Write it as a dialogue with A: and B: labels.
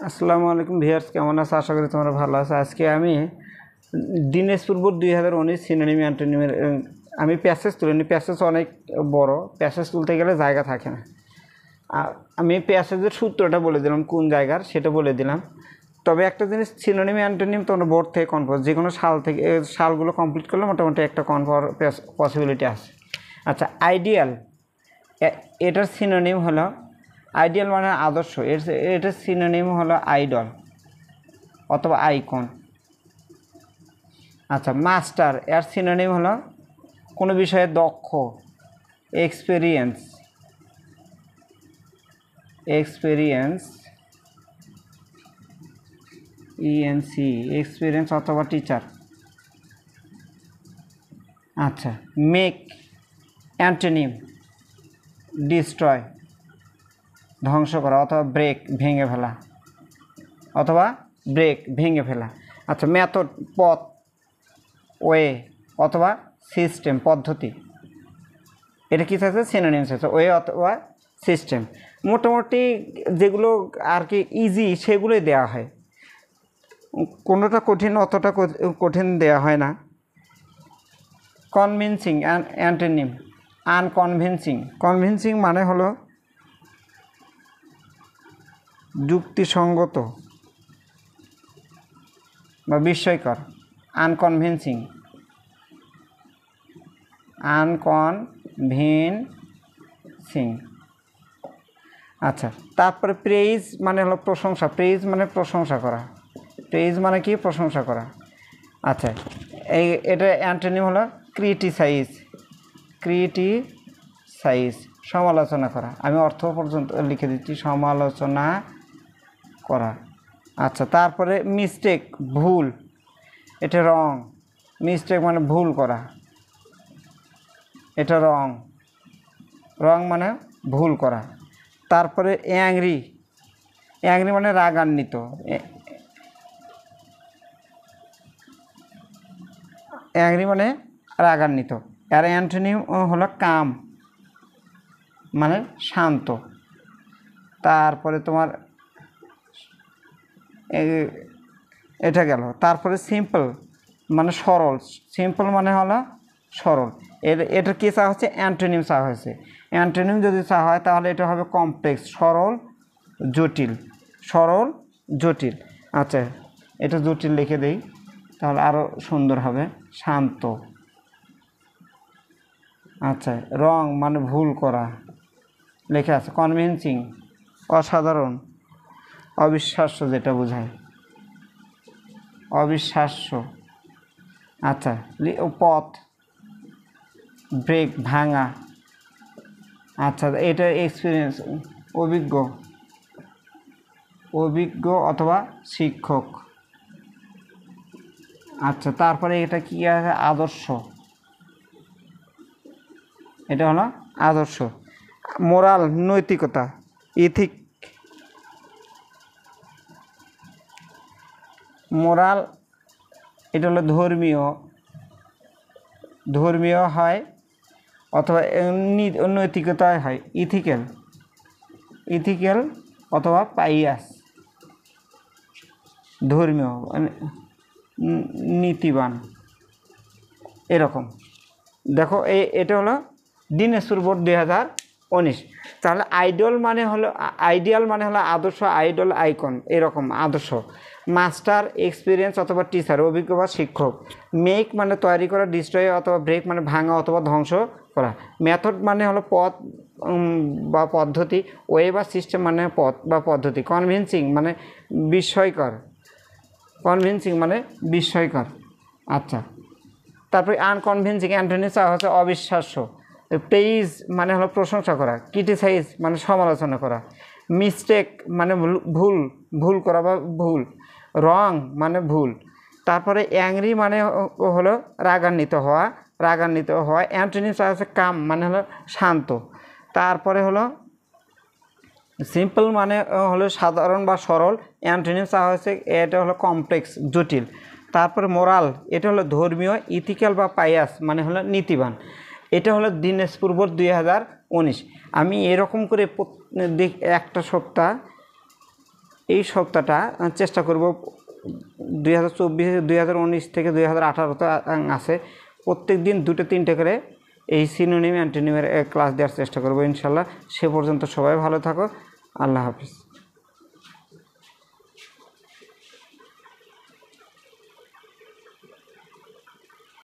A: আসসালামু আলাইকুম ভিউয়ার্স, কেমন আছো? আশা করি তোমরা ভালো আছো। আজকে আমি দিনাজপুর বোর্ড 2019 সিনোনিম অ্যান্টোনিমের আমি প্যাসেজ তুলিনি। প্যাসেজ অনেক বড়, প্যাসেজ তুলতে গেলে জায়গা থাকে না। আর আমি প্যাসেজের সূত্রটা বলে দিলাম, কোন জায়গার সেটা বলে দিলাম। তবে একটা জিনিস, সিনোনিম অ্যান্টোনিম তোমরা বোর্ড থেকে কনফার্ম যে কোনো সাল থেকে সালগুলো কমপ্লিট করলে মোটামুটি একটা কনফার্ম পসিবিলিটি আছে। আচ্ছা, আইডিয়াল এটার সিনোনিম হলো আইডিয়াল মানে আদর্শ, এটার সিনোনিম হলো আইডল অথবা আইকন। আচ্ছা, মাস্টার এর সিনোনিম হলো কোনো বিষয়ে দক্ষ, এক্সপেরিয়েন্স ইএনসি এক্সপিরিয়েন্স অথবা টিচার। আচ্ছা, মেক অ্যান্টোনিম ডিস্ট্রয় ধ্বংস করা অথবা ব্রেক ভেঙে ফেলা আচ্ছা, মেথড পথ, ওয়ে অথবা সিস্টেম পদ্ধতি। এটা কী থাকছে? সিনোনিমস আছে, ওয়ে অথবা সিস্টেম। মোটামুটি যেগুলো আর কি ইজি সেগুলোই দেওয়া হয়, কোনোটা কঠিন অতটা কঠিন দেওয়া হয় না। কনভিনসিং অ্যান্টোনিম কনভিনসিং মানে হলো যুক্তিসঙ্গত বা বিস্ময়কর। আনকনভিনসিং আচ্ছা, তারপরে প্রেইজ মানে হলো প্রশংসা। প্রেইজ মানে প্রশংসা করা। প্রেইজ মানে কি? প্রশংসা করা। আচ্ছা, এটা অ্যান্টোনিম হলো ক্রিটিসাইজ সমালোচনা করা। আমি অর্থ পর্যন্ত লিখে দিচ্ছি, সমালোচনা করা। আচ্ছা, তারপরে মিস্টেক ভুল, এটা রং। মিস্টেক মানে ভুল করা, এটা রং মানে ভুল করা। তারপরে অ্যাংরি মানে রাগান্বিত। অ্যাংরি মানে রাগান্বিত। আর অ্যান্টোনিম হলো কাম মানে শান্ত। তারপরে তোমার এটা গেল। তারপরে সিম্পল মানে সরল। সিম্পল মানে হলো সরল। এটা কী চা হচ্ছে? অ্যান্টোনিম চা হয়েছে। অ্যান্টোনিম যদি চা হয় তাহলে এটা হবে কমপ্লেক্স, সরল জটিল। আচ্ছা, এটা জটিল লিখে দেই তাহলে আরও সুন্দর হবে। শান্ত। আচ্ছা, রং মানে ভুল করা লেখা আছে। কনভিনসিং অসাধারণ, অবিশ্বাস্য যেটা বোঝায়, অবিশ্বাস্য। আচ্ছা, পথ ব্রেক ভাঙা। আচ্ছা, এটা এক্সপিরিয়েন্স অভিজ্ঞ অথবা শিক্ষক। আচ্ছা, তারপরে এটা কি আছে? আদর্শ, এটা হলো আদর্শ। মোরাল নৈতিকতা, ইথিক। মোরাল এটা হলো ধর্মীয় হয় অথবা নৈতিকতায় হয়। ইথিক্যাল অথবা পাইয়াস, ধর্মীয় নীতিবান এরকম। দেখো, এটা হলো দিনাজপুর বোর্ড 2019। তাহলে আইডিয়াল মানে হলো আদর্শ, আইডল আইকন এরকম আদর্শ। মাস্টার এক্সপিরিয়েন্স অথবা টিচার, অভিজ্ঞ বা শিক্ষক। মেক মানে তৈরি করা, ডিস্ট্রয় অথবা ব্রেক মানে ভাঙা অথবা ধ্বংস করা। মেথড মানে হলো পথ বা পদ্ধতি। ওয়ে বা সিস্টেম মানে পথ বা পদ্ধতি। কনভিনসিং মানে বিস্ময়কর। আচ্ছা, তারপরে আনকনভিনসিং অ্যান্টোনিম হচ্ছে অবিশ্বাস্য। প্রেইজ মানে হলো প্রশংসা করা। ক্রিটিসাইজ মানে সমালোচনা করা। মিস্টেক মানে ভুল করা বা ভুল। রং মানে ভুল। তারপরে অ্যাংরি মানে হলো রাগান্বিত হওয়া। অ্যান্টোনিম হচ্ছে কাম মানে হলো শান্ত। তারপরে হলো সিম্পল মানে হলো সাধারণ বা সরল। অ্যান্টোনিম হচ্ছে এটা হলো কমপ্লেক্স, জটিল। তারপরে মোরাল এটা হলো ধর্মীয়। ইথিক্যাল বা পাইয়াস মানে হলো নীতিবান। এটা হলো দিনাজপুর বোর্ড 2019। আমি এরকম করে একটা সপ্তাহ এই সপ্তাহটা চেষ্টা করব 2019 থেকে 2018 তো আছে, প্রত্যেক দিন 2-3টে করে এই সিনোনিম অ্যান্টোনিমের ক্লাস দেওয়ার চেষ্টা করব ইনশাল্লাহ। সে পর্যন্ত সবাই ভালো থাকো, আল্লাহ হাফিজ।